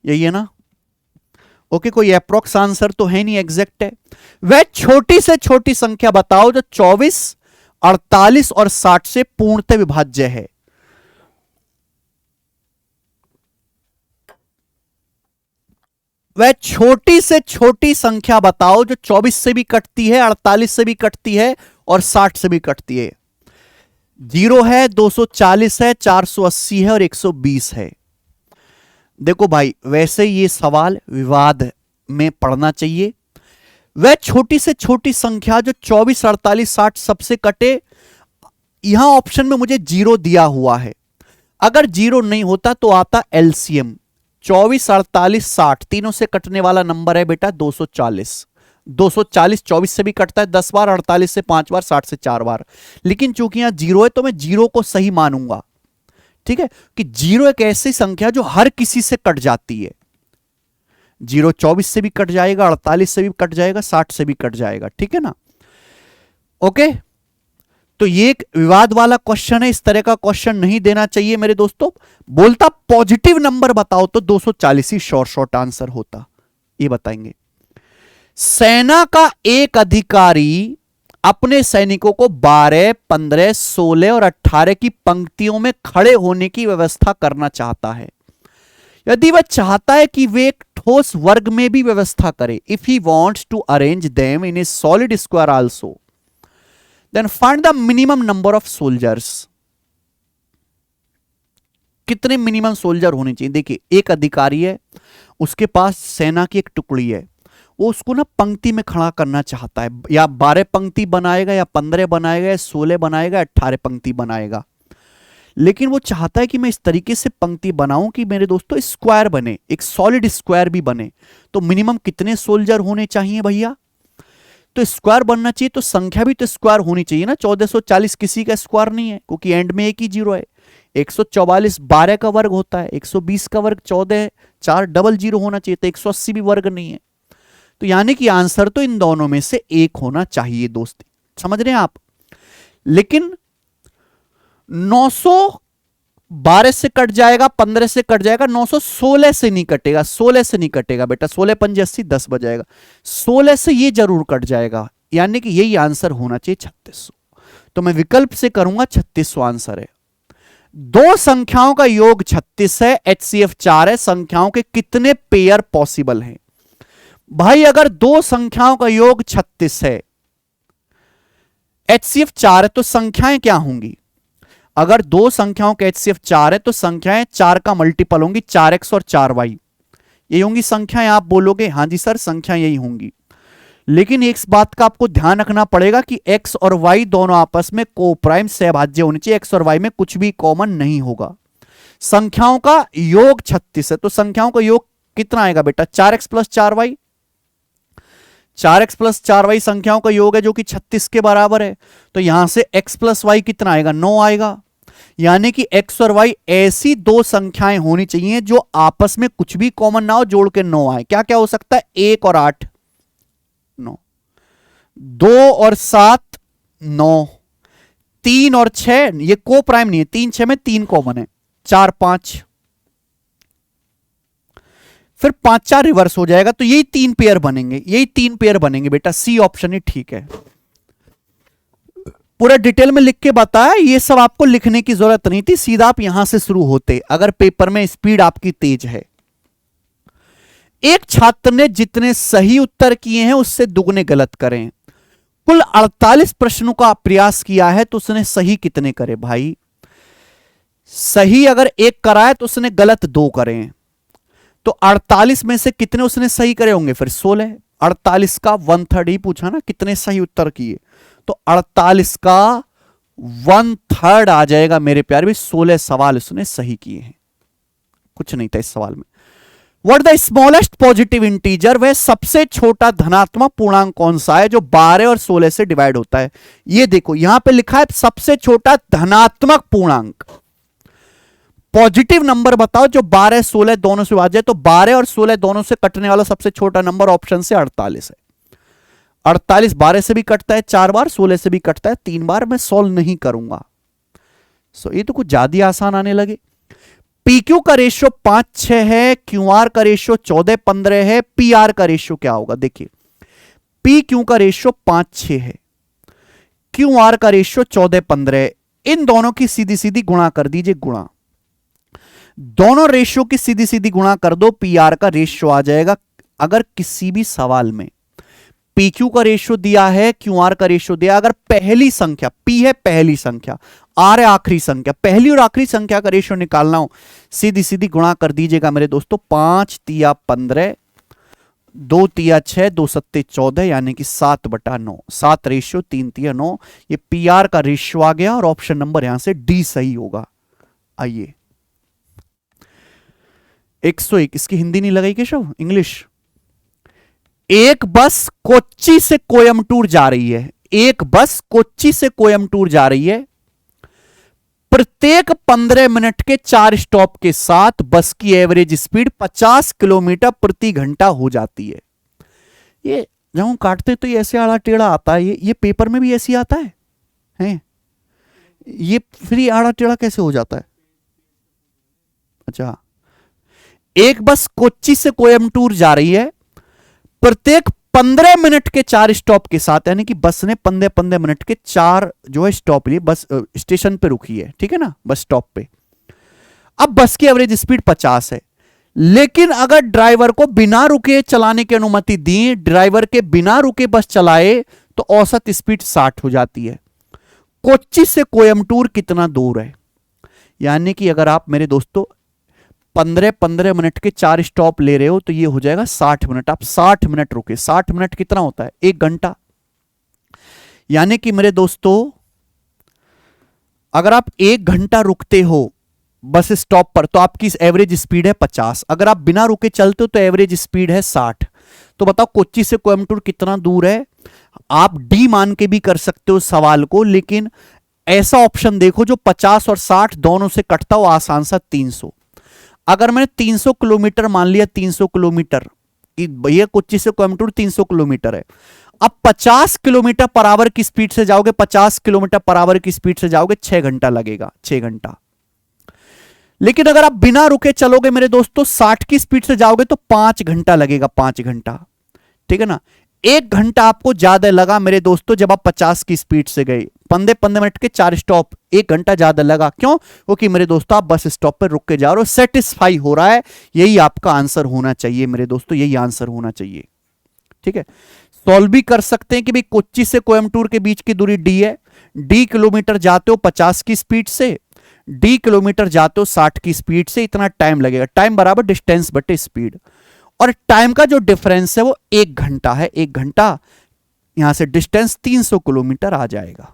यही है ना? ओके, कोई अप्रोक्स आंसर तो है नहीं, एग्जैक्ट है। वह छोटी से छोटी संख्या बताओ जो 24, 48 और 60 से पूर्णतः विभाज्य है। वह छोटी से छोटी संख्या बताओ जो 24 से भी कटती है, 48 से भी कटती है और 60 से भी कटती है। 0 है, 240 है, 480 है और 120 है। देखो भाई, वैसे ये सवाल विवाद में पढ़ना चाहिए। वह छोटी से छोटी संख्या जो 24, 48, 60 सबसे कटे, यहां ऑप्शन में मुझे 0 दिया हुआ है। अगर 0 नहीं होता तो आता एलसीएम। 24, 48, 60 तीनों से कटने वाला नंबर है बेटा 240। 240 24 से भी कटता है 10 बार, 48 से 5 बार, 60 से 4 बार। लेकिन चूंकि यहां 0 है तो मैं 0 को सही मानूंगा। ठीक है, कि 0 एक ऐसी संख्या जो हर किसी से कट जाती है। 0 24 से भी कट जाएगा, 48 से भी कट जाएगा, 60 से भी कट जाएगा। ठीक है ना? ओके, तो ये एक विवाद वाला क्वेश्चन है, इस तरह का क्वेश्चन नहीं देना चाहिए मेरे दोस्तों। बोलता पॉजिटिव नंबर बताओ तो 240 ही शॉर्ट आंसर होता। ये बताएंगे। सेना का एक अधिकारी अपने सैनिकों को 12, 15, 16 और 18 की पंक्तियों में खड़े होने की व्यवस्था करना चाहता है। यदि वह चाहता है कि वे एक ठोस वर्ग में भी व्यवस्था करे, if he wants to arrange them in a solid square also, then find the minimum number of soldiers. कितने मिनिमम सोल्जर होने चाहिए? देखिए, एक अधिकारी है, उसके पास सेना की एक टुकड़ी है, वो उसको ना पंक्ति में खड़ा करना चाहता है। या 12 पंक्ति बनाएगा, या 15 बनाएगा, या 16 बनाएगा, 18 पंक्ति बनाएगा। लेकिन वो चाहता है कि मैं इस तरीके से पंक्ति बनाऊं कि मेरे दोस्तों स्क्वायर बने, एक सॉलिड स्क्वायर भी बने। तो मिनिमम कितने सोल्जर होने चाहिए भैया? तो स्क्वायर बनना चाहिए तो संख्या भी तो स्क्वायर होनी चाहिए ना। 1440 किसी का स्क्वायर नहीं है, क्योंकि एंड में एक ही 0 है। 144 12 का वर्ग होता है, 120 का वर्ग 14 है, 4 डबल 0 होना चाहिए, तो 180 भी वर्ग नहीं है। तो यानी कि आंसर तो इन दोनों में से एक होना चाहिए दोस्त, समझ रहे हैं आप? लेकिन 912 से कट जाएगा, 15 से कट जाएगा, 916 से नहीं कटेगा, 16 से नहीं कटेगा बेटा। 16 पंजे 80, 10 बजाएगा, 16 से ये जरूर कट जाएगा, यानी कि यही आंसर होना चाहिए 3600। तो मैं विकल्प से करूंगा, 3600 आंसर है। दो संख्याओं का योग 36 है, HCF 4 है, संख्याओं के कितने पेयर पॉसिबल हैं? भाई अगर दो संख्याओं का योग 36 है, HCF 4 है, तो संख्याएं क्या होंगी? अगर दो संख्याओं का HCF 4 है तो संख्याएं 4 का मल्टीपल होंगी, 4x और 4y, यही होंगी संख्याएं। आप बोलोगे हां जी सर संख्या यही होंगी, लेकिन एक बात का आपको ध्यान रखना पड़ेगा कि x और y दोनों आपस में कोप्राइम सहभाज्य होने चाहिए। x और y में कुछ भी कॉमन नहीं होगा। संख्याओं का योग 36 है, तो संख्याओं का योग कितना आएगा बेटा? 4x plus 4y। 4x plus 4y संख्याओं का योग है जो कि 36 के बराबर है। तो यहां से x प्लस y कितना आएगा? 9 आएगा। यानी कि x और y ऐसी दो संख्याएं होनी चाहिए जो आपस में कुछ भी कॉमन ना हो, जोड़ के 9 आए। क्या क्या हो सकता है? 1 और 8 9, 2 और 7 9, 3 और 6, ये को प्राइम नहीं है, 3 6 में 3 कॉमन है, 4 5, फिर 5 4 रिवर्स हो जाएगा, तो यही 3 पेयर बनेंगे, यही 3 पेयर बनेंगे बेटा। सी ऑप्शन ही ठीक है। पूरा डिटेल में लिख के बताया, ये सब आपको लिखने की जरूरत नहीं थी, सीधा आप यहां से शुरू होते अगर पेपर में स्पीड आपकी तेज है। एक छात्र ने जितने सही उत्तर किए हैं उससे दुगने गलत करें। कुल 48 प्रश्नों का प्रयास किया है तो उसने सही कितने करे? भाई सही अगर एक करा है तो उसने गलत 2 करे हैं। तो 48 में से कितने उसने सही करे होंगे? फिर 16। 48 का 1/3 ही पूछा ना, कितने सही उत्तर किए, तो 48 का 1/3 आ जाएगा मेरे प्यारे भी। 16 सवाल उसने सही किए हैं, कुछ नहीं था इस सवाल में। What the smallest positive integer, वह सबसे छोटा धनात्मक पूर्णांक कौन सा है जो 12 और 16 से डिवाइड होता है? ये देखो यहां पे लिखा है सबसे छोटा धनात्मक पूर्णांक। पॉजिटिव नंबर बताओ जो 12 16 दोनों से विभाज्य है, तो 12 और 16 दोनों से कटने वाला सबसे छोटा नंबर ऑप्शन से 48 है। 48 12 से भी कटता है 4 बार, 16 से भी कटता है 3 बार। मैं सॉल्व नहीं करूंगा, सो ये तो कुछ ज्यादा आसान आने लगे। पीक्यू का रेशियो 5-6 है, क्यूआर का रेशियो 14-15 है, पीआर का रेशियो क्या होगा? देखिए पी क्यू का रेशियो 5-6 है, क्यूआर का रेशियो 14-15 है। इन दोनों की सीधी सीधी गुणा कर दीजिए, गुणा, दोनों रेशियो की सीधी सीधी गुणा कर दो, पीआर का रेशियो आ जाएगा। अगर किसी भी सवाल में पीक्यू का रेशियो दिया है, क्यूआर का रेशियो दिया, अगर पहली संख्या पी है पहली संख्या, आर है आखिरी संख्या, पहली और आखिरी संख्या का रेशियो निकालना हो, सीधी सीधी गुणा कर दीजिएगा मेरे दोस्तों। 5 तिया 15, 2 तिया 6, 2 सत्ते 14, यानी कि 7/9, 7 रेशियो 3 तिया 9। ये पीआर का रेशियो आ गया और ऑप्शन नंबर यहां से डी सही होगा। आइए 101, इसकी हिंदी नहीं लगाई केशव, इंग्लिश। एक बस कोच्चि से कोयम्बटूर जा रही है, एक बस कोच्चि से कोयम्बटूर जा रही है। प्रत्येक 15 मिनट के 4 स्टॉप के साथ बस की एवरेज स्पीड 50 किलोमीटर प्रति घंटा हो जाती है। ये जब हम काटते तो ये ऐसे आड़ा टेढ़ा आता है, ये पेपर में भी ऐसे आता है? ये फिर आड़ा टेढ़ा कैसे हो जाता है? अच्छा, एक बस कोच्चि से कोयम्बटूर जा रही है, प्रत्येक 15 मिनट के 4 स्टॉप के साथ, यानी कि बस ने 15 मिनट के 4 जो है स्टॉप लिए, बस स्टेशन पे रुकी है, ठीक है ना, बस स्टॉप पे। अब बस की एवरेज स्पीड 50 है, लेकिन अगर ड्राइवर को बिना रुके चलाने की अनुमति दी, ड्राइवर के बिना रुके बस चलाए, तो औसत स्पीड 60 हो जाती है। कोच्चि से कोयम्बटूर कितना दूर है? यानी कि अगर आप मेरे दोस्तों 15 मिनट के 4 स्टॉप ले रहे हो तो ये हो जाएगा 60 मिनट। आप 60 मिनट रुके, 60 मिनट कितना होता है? 1 घंटा। यानी कि मेरे दोस्तों अगर आप 1 घंटा रुकते हो बस स्टॉप पर तो आपकी एवरेज स्पीड है 50। अगर आप बिना रुके चलते हो तो एवरेज स्पीड है 60। तो बताओ कोच्चि से कोयम्बटूर कितना दूर है? आप डी मान के भी कर सकते हो सवाल को, लेकिन ऐसा ऑप्शन देखो जो 50 और 60 दोनों से कटता हो, आसान सा 300। अगर मैंने 300 किलोमीटर मान लिया, 300 किलोमीटर कि भैया कोच्चि से कोयम्बटूर 300 किलोमीटर है, अब 50 किलोमीटर पर आवर की स्पीड से जाओगे, 50 किलोमीटर पर आवर की स्पीड से जाओगे, 6 घंटा लगेगा, 6 घंटा। लेकिन अगर आप बिना रुके चलोगे मेरे दोस्तों, 60 की स्पीड से जाओगे तो 5 घंटा लगेगा, 5 घंटा, ठीक है ना। 1 घंटा आपको ज्यादा लगा मेरे दोस्तों जब आप 50 की स्पीड से गए, 15 मिनट के 4 स्टॉप, 1 घंटा ज्यादा लगा। क्यों? क्योंकि मेरे दोस्तों आप बस स्टॉप पर रुक के जा रहे हो, सेटिस्फाई हो रहा है। यही आपका आंसर होना चाहिए मेरे दोस्तों, यही आंसर होना चाहिए, ठीक है। सॉल्व भी कर सकते हैं कि भाई कोच्चि से कोयम्बटूर के बीच की दूरी डी है, डी किलोमीटर जाते हो 50 की स्पीड से, डी किलोमीटर जाते हो 60 की स्पीड से, इतना टाइम लगेगा। टाइम बराबर डिस्टेंस बटे स्पीड, और टाइम का जो डिफरेंस है वो 1 घंटा है। 1 घंटा यहां से डिस्टेंस 300 किलोमीटर आ जाएगा,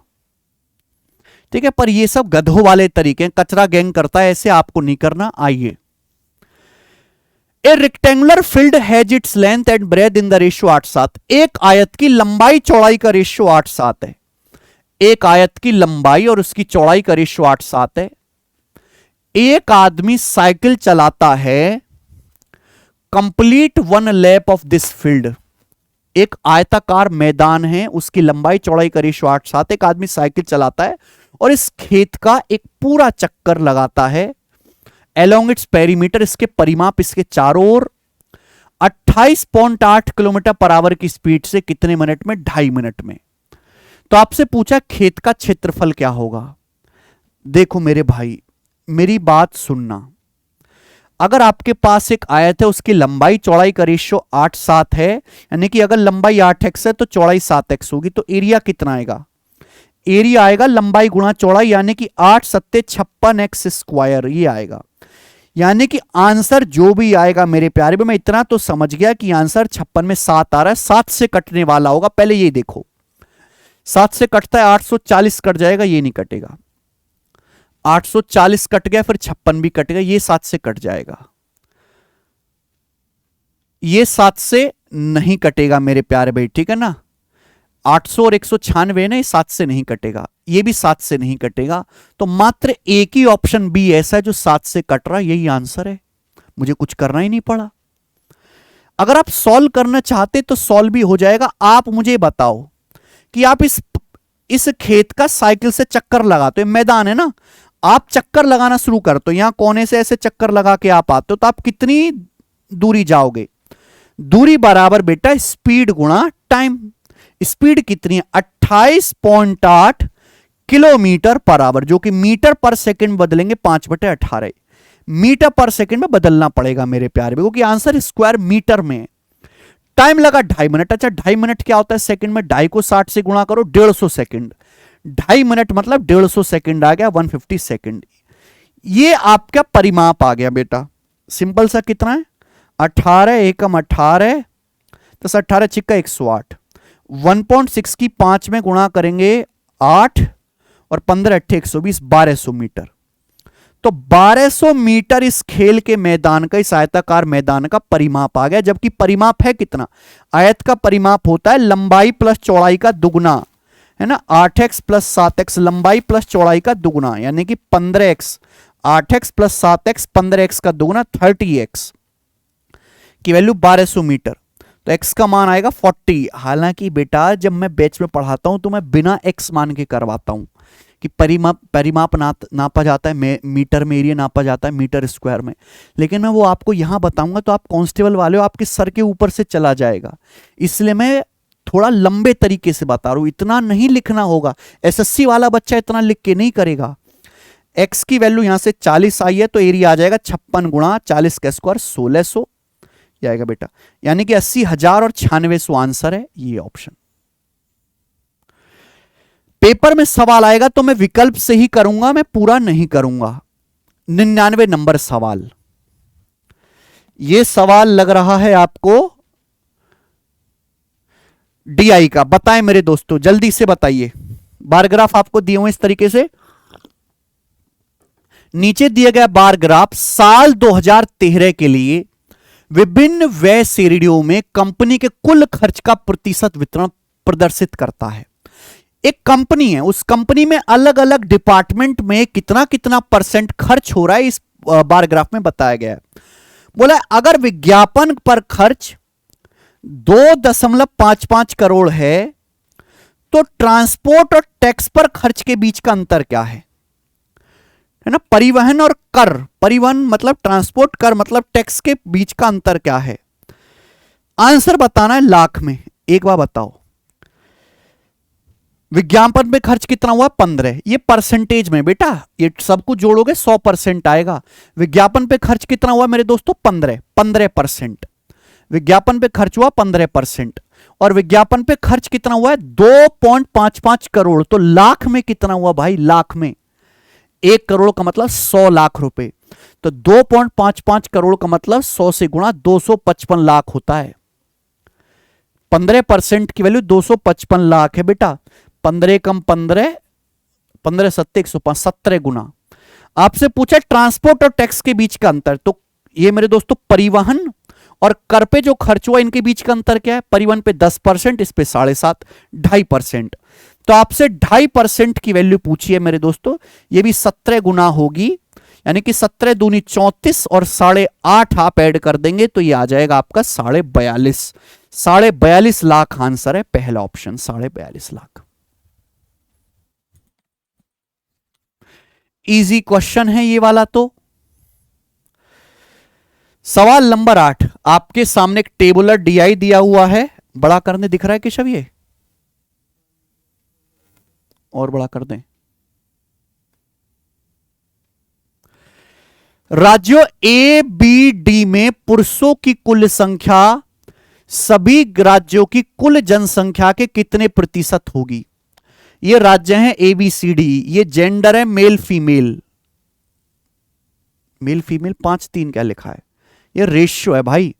ठीक है। पर ये सब गधों वाले तरीके हैं, कचरा गैंग करता है, ऐसे आपको नहीं करना। आइए, a rectangular field has its length and breadth in the ratio 8:7। एक आयत की लंबाई चौड़ाई का रेशियो 8:7 है। एक आयत की लंबाई और उसकी चौड़ाई का रेशियो 8:7 है। एक आदमी साइकिल चलाता है, complete 1 lap of this field. एक आयताकार मैदान है, उसकी लंबाई चौड़ाई का रेशियो 8:7। एक आदमी साइकिल चलाता है और इस खेत का एक पूरा चक्कर लगाता है अलोंग इट्स पेरीमीटर, इसके परिमाप इसके चारों ओर 28.8 किलोमीटर पर आवर की स्पीड से कितने मिनट में? 2.5 मिनट में। तो आपसे पूछा खेत का क्षेत्रफल क्या होगा। देखो मेरे भाई, मेरी बात सुनना, अगर आपके पास एक आयत है, उसकी लंबाई चौड़ाई का रेशियो 8:7 है, यानी कि अगर लंबाई 8x है तो चौड़ाई 7x होगी, तो एरिया कितना आएगा? एरिया आएगा लंबाई गुणा चौड़ाई, यानी कि 8 सत्ते 56x स्क्वायर ये आएगा। यानी कि आंसर जो भी आएगा मेरे प्यारे में, मैं इतना तो समझ गया कि आंसर 56 में 7 आ रहा है, 7 से कटने वाला होगा। पहले ये देखो 7 से कटता है 840 कट जाएगा, ये नहीं कटेगा। 840 कट गया, फिर 56 भी कट गया, ये 7 से कट जाएगा, ये 7 से नहीं कटेगा मेरे प्यारे भाई, ठीक है ना। 800 और 196 ना, ये 7 से नहीं कटेगा, ये भी 7 से नहीं कटेगा। तो मात्र एक ही ऑप्शन बी ऐसा है जो 7 से कट रहा, यही आंसर है, मुझे कुछ करना ही नहीं पड़ा। अगर आप सॉल्व करना चाहते तो सॉल्व भी हो जाएगा। आप मुझे बताओ कि आप इस खेत का साइकिल से चक्कर लगाते हो, मैदान है ना, आप चक्कर लगाना शुरू करते हो, यहां कोने से ऐसे चक्कर लगा के आप आते हो, तो आप कितनी दूरी जाओगे? दूरी बराबर बेटा स्पीड गुणा टाइम। स्पीड कितनी है? 28.8 किलोमीटर पर आवर, जो कि मीटर पर सेकंड बदलेंगे 5/18 मीटर पर सेकंड में बदलना पड़ेगा मेरे प्यारे, क्योंकि आंसर स्क्वायर मीटर में। टाइम लगा 2.5 मिनट। अच्छा 2.5 मिनट क्या होता है सेकंड में? 2.5 को 60 से गुणा करो, 150 सेकंड। 2.5 मिनट मतलब 150 सेकंड आ गया, 150 सेकंड। ये आपका परिमाप आ गया बेटा, सिंपल सा। कितना है? 18 एकम 18 10 18 छिक्का 108। 1.6 की 5 में गुणा करेंगे 8 और 15 8 120, 1200 मीटर। तो 1200 मीटर इस खेल के मैदान का, इस आयताकार मैदान का परिमाप आ गया। जबकि परिमाप है कितना? आयत का परिमाप होता है लंबाई प्लस चौड़ाई का दुगुना, है ना। 8x प्लस 7x, लंबाई प्लस चौड़ाई का दुगुना, यानी कि 15x। 8x plus 7x 15x का दुगुना 30x की वैल्यू 1200 मीटर। तो x का मान आएगा 40। हालांकि बेटा जब मैं बैच में पढ़ाता हूं तो मैं बिना x मान के करवाता हूं कि परिमाप नापा जाता है मीटर में, एरिया नापा जाता है मीटर स्क्वायर में। लेकिन मैं वो आपको यहां बताऊंगा तो आप कांस्टेबल वाले हो, आपके सर के ऊपर से चला जाएगा, इसलिए मैं थोड़ा लंबे तरीके से बता रहा हूं। इतना नहीं लिखना होगा, एसएससी वाला बच्चा इतना लिख के नहीं करेगा। x की वैल्यू यहां से 40 आई है, तो एरिया आ जाएगा 56 गुणा 40 का स्क्वायर 1600 आएगा बेटा, यानी कि 80,000 और 9600 आंसर है ये ऑप्शन। पेपर में सवाल आएगा तो मैं विकल्प से ही करूंगा, मैं पूरा नहीं करूंगा। 99 नंबर सवाल, यह सवाल लग रहा है आपको डीआई का। बताएं मेरे दोस्तों, जल्दी से बताइए। बार ग्राफ आपको दिए हुए इस तरीके से, नीचे दिया गया बार ग्राफ साल 2013 के लिए विभिन्न व्यय श्रेणियों में कंपनी के कुल खर्च का प्रतिशत वितरण प्रदर्शित करता है। एक कंपनी है, उस कंपनी में अलग अलग डिपार्टमेंट में कितना कितना परसेंट खर्च हो रहा है, इस बार ग्राफ में बताया गया है। बोला अगर विज्ञापन पर खर्च 2.55 करोड़ है तो ट्रांसपोर्ट और टैक्स पर खर्च के बीच का अंतर क्या है ना। परिवहन और कर, परिवहन मतलब ट्रांसपोर्ट, कर मतलब टैक्स के बीच का अंतर क्या है। आंसर बताना है लाख में। एक बार बताओ, विज्ञापन पे खर्च कितना हुआ? 15। ये परसेंटेज में बेटा, ये सब कुछ जोड़ोगे 100% आएगा। विज्ञापन पे खर्च कितना हुआ मेरे दोस्तों? 15%। विज्ञापन पे खर्च हुआ 15%। और विज्ञापन पे खर्च कितना हुआ है? 2.55 करोड़। तो लाख में कितना हुआ भाई? लाख में 1 करोड़ का मतलब 100 लाख रुपए। तो 2.55 करोड़ का मतलब 100 से गुणा 255 लाख होता है। 15% की वैल्यू 255 लाख है बेटा। 15 कम 15, 15 सत्ते 105, 17 गुना। आपसे पूछा ट्रांसपोर्ट और टैक्स के बीच का अंतर, तो ये मेरे दोस्तों परिवहन और कर पे जो खर्च हुआ इनके बीच का अंतर क्या है? परिवहन पे 10%, इस पे 7.5, 2.5%। तो आपसे 2.5% की वैल्यू पूछी है मेरे दोस्तों, ये भी 17 गुना होगी, यानी कि 17 दूनी 34 और 8.5 आप ऐड कर देंगे तो ये आ जाएगा आपका 42.5। 42.5 लाख आंसर है, पहला ऑप्शन 42.5 लाख। इजी क्वेश्चन है ये वाला। तो सवाल नंबर 8, आपके सामने एक टेबुलर डीआई दिया हुआ है, बड़ा करने दिख रहा है केशव? ये और बड़ा कर दें। राज्यों ए बी डी में पुरुषों की कुल संख्या सभी राज्यों की कुल जनसंख्या के कितने प्रतिशत होगी? ये राज्य हैं ए बी सी डी, ये जेंडर है मेल फीमेल, मेल फीमेल 5-3 क्या लिखा है, ये रेशियो है भाई,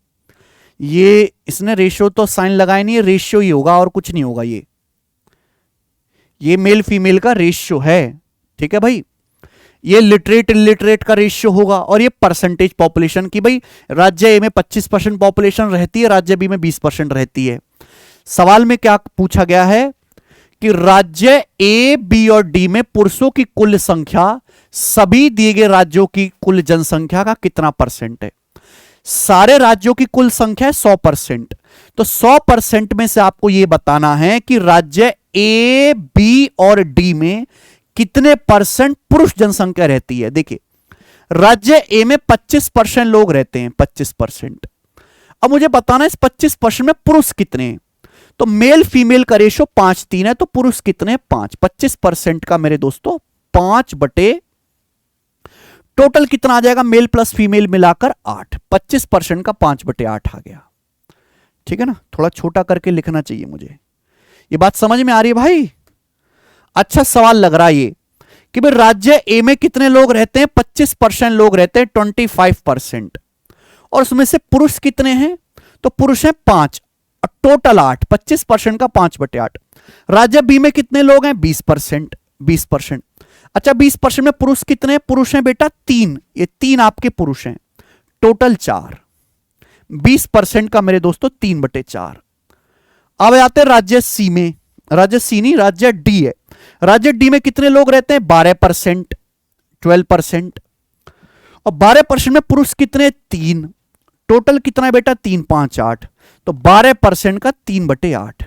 ये इसने रेशियो तो साइन लगाया नहीं, ये रेशियो ही होगा और कुछ नहीं होगा, ये मेल फीमेल का रेशियो है, ठीक है भाई। ये लिटरेट इलिटरेट का रेशियो होगा, और ये परसेंटेज पॉपुलेशन की, भाई राज्य ए में 25% पॉपुलेशन रहती है, राज्य बी में 20% रहती है। सवाल में क्या पूछा गया है कि राज्य ए बी और डी में पुरुषों की कुल संख्या सभी दिए गए राज्यों की कुल जनसंख्या का कितना परसेंट है। सारे राज्यों की कुल संख्या है 100%, तो 100% में से आपको यह बताना है कि राज्य ए बी और डी में कितने परसेंट पुरुष जनसंख्या रहती है। देखिए राज्य ए में 25% लोग रहते हैं, 25%। अब मुझे बताना है इस 25% में पुरुष कितने हैं, तो मेल फीमेल का रेशो 5-3 है, तो पुरुष कितने हैं 5। 25% का मेरे दोस्तों 5 बटे टोटल कितना आ जाएगा मेल प्लस फीमेल मिलाकर 8। 25% का 5 बटे 8 आ गया, ठीक है ना। थोड़ा छोटा करके लिखना चाहिए मुझे, ये बात समझ में आ रही है भाई। अच्छा सवाल लग रहा है ये कि भाई राज्य ए में कितने लोग रहते हैं, 25% लोग रहते हैं, 25%, और उसमें से पुरुष कितने हैं, तो पुरुष हैं 5, टोटल 8, 25% का 5 बटे 8। राज्य बी में कितने लोग हैं 20%, 20%। अच्छा 20% में पुरुष कितने हैं, पुरुष हैं बेटा 3, ये 3 आपके पुरुष हैं, टोटल 4। 20% का मेरे दोस्तों 3 बटे 4। अब आते हैं राज्य सी में, राज्य सी नहीं राज्य डी है। राज्य डी में कितने लोग रहते हैं 12%, 12%, और 12% में पुरुष कितने 3, टोटल कितना है बेटा 3, 5, 8, तो 12% का 3 बटे 8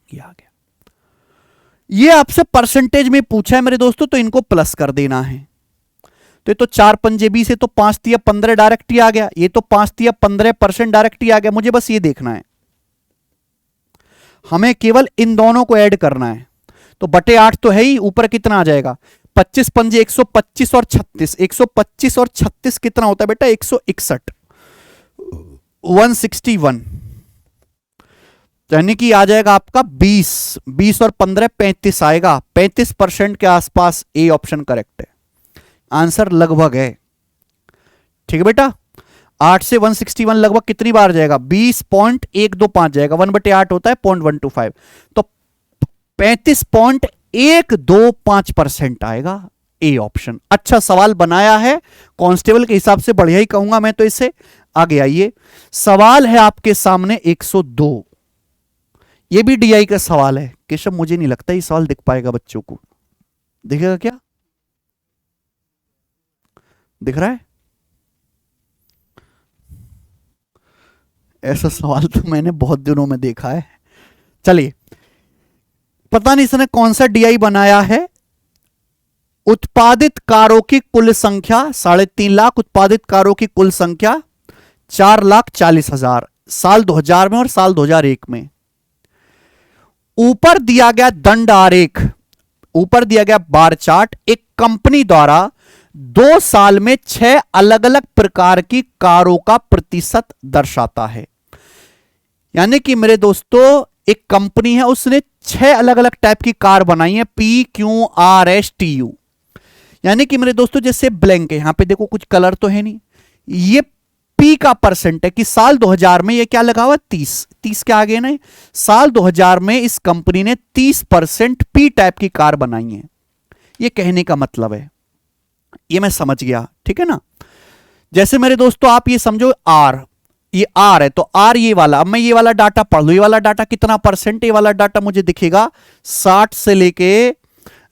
ये आ गया। ये आपसे परसेंटेज में पूछा है मेरे दोस्तों, तो इनको प्लस कर देना है। तो ये तो 4 पंजे 20 है, तो 5 × 15 डायरेक्ट ही आ गया, ये तो 5 × 15% डायरेक्ट ही आ गया। मुझे बस ये देखना है, हमें केवल इन दोनों को ऐड करना है। तो बटे 8 तो है ही, ऊपर कितना आ जाएगा 25 पंजे 125 और 36, 125 और 36 कितना होता है बेटा 161, 161, यानी कि आ जाएगा आपका 20 और 15 35 आएगा। 35% के आसपास ए ऑप्शन करेक्ट है, आंसर लगभग है, ठीक है बेटा। 8 से 161 लगभग कितनी बार जाएगा 20.125 जाएगा, 1/8 होता है 0.125, तो 35.125% आएगा ए ऑप्शन। अच्छा सवाल बनाया है, कांस्टेबल के हिसाब से बढ़िया ही कहूंगा मैं तो इसे। आगे आइए, सवाल है आपके सामने 102, ये भी डीआई का सवाल है। केशव मुझे नहीं लगता ये सवाल दिख पाएगा बच्चों को, दिखेगा क्या, दिख रहा है? ऐसा सवाल तो मैंने बहुत दिनों में देखा है। चलिए, पता नहीं इसने कौन सा डीआई बनाया है। उत्पादित कारों की कुल संख्या 3.5 लाख, उत्पादित कारों की कुल संख्या 4,40,000 साल 2000 में और साल 2001 में। ऊपर दिया गया दंड आरेख, ऊपर दिया गया बार चार्ट एक कंपनी द्वारा 2 साल में 6 अलग अलग प्रकार की कारों का प्रतिशत दर्शाता है। यानी कि मेरे दोस्तों एक कंपनी है, उसने 6 अलग अलग टाइप की कार बनाई है, PQRSTU। यानी कि मेरे दोस्तों जैसे ब्लैंक है, यहां पे देखो कुछ कलर तो है नहीं, ये P का परसेंट है कि साल 2000 में ये क्या लगा हुआ 30 के आगे नहीं, साल 2000 में इस कंपनी ने 30% P टाइप की कार बनाई है। ये कहने का मतलब है, ये मैं समझ गया, ठीक है ना। जैसे मेरे दोस्तों आप ये समझो R, ये R है तो R ये वाला, अब मैं ये वाला डाटा पढ़ लूं, ये वाला डाटा कितना परसेंट, ये वाला डाटा मुझे दिखेगा 60 से लेके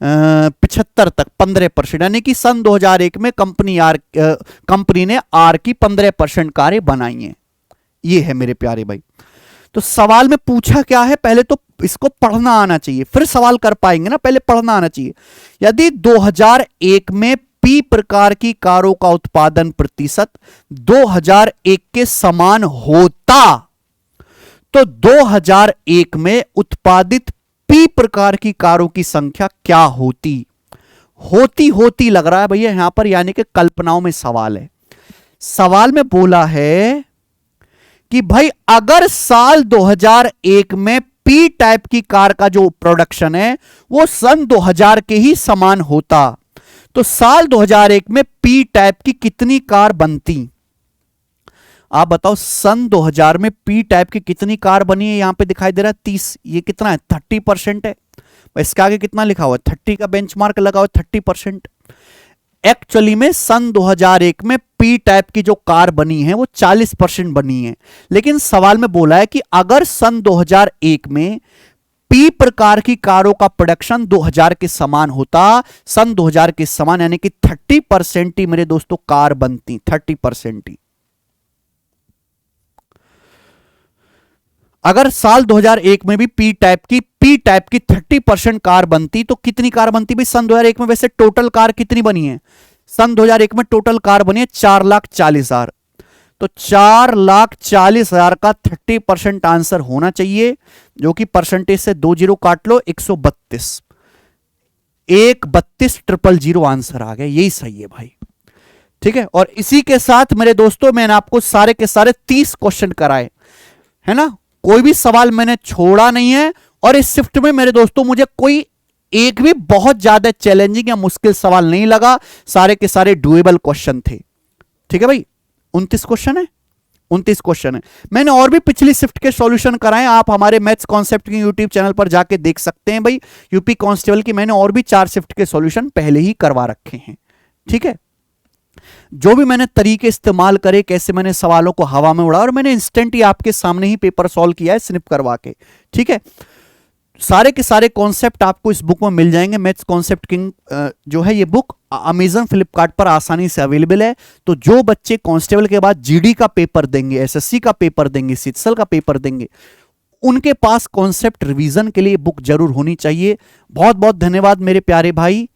75 तक 15%, यानी कि सन 2001 में कंपनी ने R की 15% कारें बनाई हैं। ये है मेरे प्यारे भाई। तो सवाल में पूछा क्या है, पहले तो इसको पढ़ना आना चाहिए, फिर सवाल कर पाएंगे ना, पहले पढ़ना आना चाहिए। यदि 2001 में P प्रकार की कारों का उत्पादन प्रतिशत 2001 के समान होता तो 2001 में उत्पादित P प्रकार की कारों की संख्या क्या होती। होती लग रहा है भैया यहां पर, यानी कि कल्पनाओं में सवाल है। सवाल में बोला है कि भाई अगर साल 2001 में पी टाइप की कार का जो प्रोडक्शन है वो सन 2000 के ही समान होता, तो साल 2001 में पी टाइप की कितनी कार बनती? आप बताओ, सन 2000 में पी टाइप की कितनी कार बनी है? यहां पे दिखाई दे रहा है 30, ये कितना है? 30% है। इसके आगे कितना लिखा हुआ है? 30 का बेंचमार्क लगा हुआ है, 30%। एक्चुअली में सन 2001 में पी टाइप की जो कार बनी है वो 40% बनी है, लेकिन सवाल में बोला है कि अगर सन 2001 में पी प्रकार की कारों का प्रोडक्शन 2000 के समान होता, सन 2000 के समान, यानी कि 30% ही मेरे दोस्तों कार बनती, 30% ही। अगर साल 2001 में भी पी टाइप की 30% कार बनती तो कितनी कार बनती भाई सन 2001 में? वैसे टोटल कार कितनी बनी है सन 2001 में? टोटल कार बनी है 4,40,000। तो 4,40,000 का 30% आंसर होना चाहिए, जो कि परसेंटेज से 2 जीरो काट लो, 132, 132,000 आंसर आ गया। यही सही है भाई, ठीक है। और इसी के साथ मेरे दोस्तों मैंने आपको सारे के सारे 30 क्वेश्चन कराए, है ना, कोई भी सवाल मैंने छोड़ा नहीं है। और इस शिफ्ट में मेरे दोस्तों मुझे कोई एक भी बहुत ज्यादा चैलेंजिंग या मुश्किल सवाल नहीं लगा, सारे के सारे डुएबल क्वेश्चन थे, ठीक है भाई। 29 क्वेश्चन है, 29 क्वेश्चन है। मैंने और भी पिछली शिफ्ट के सॉल्यूशन कराए, आप हमारे मैथ्स कॉन्सेप्ट के यूट्यूब चैनल पर जाके देख सकते हैं भाई। यूपी कांस्टेबल की मैंने और भी 4 शिफ्ट के सॉल्यूशन पहले ही करवा रखे हैं, ठीक है। जो भी मैंने तरीके इस्तेमाल करे, कैसे मैंने सवालों को हवा में उड़ा, और मैंने इंस्टेंट ही आपके सामने ही पेपर सॉल्व किया है स्निप करवा के, ठीक है। सारे के सारे कॉन्सेप्ट आपको इस बुक में मिल जाएंगे। मैथ्स कॉन्सेप्ट किंग जो है ये बुक अमेजन फ्लिपकार्ट पर आसानी से अवेलेबल है। तो जो बच्चे कांस्टेबल के बाद जीडी का पेपर देंगे, एसएससी का पेपर देंगे, सिटसल का पेपर देंगे, उनके पास कॉन्सेप्ट रिवीजन के लिए बुक जरूर होनी चाहिए। बहुत बहुत धन्यवाद मेरे प्यारे भाई।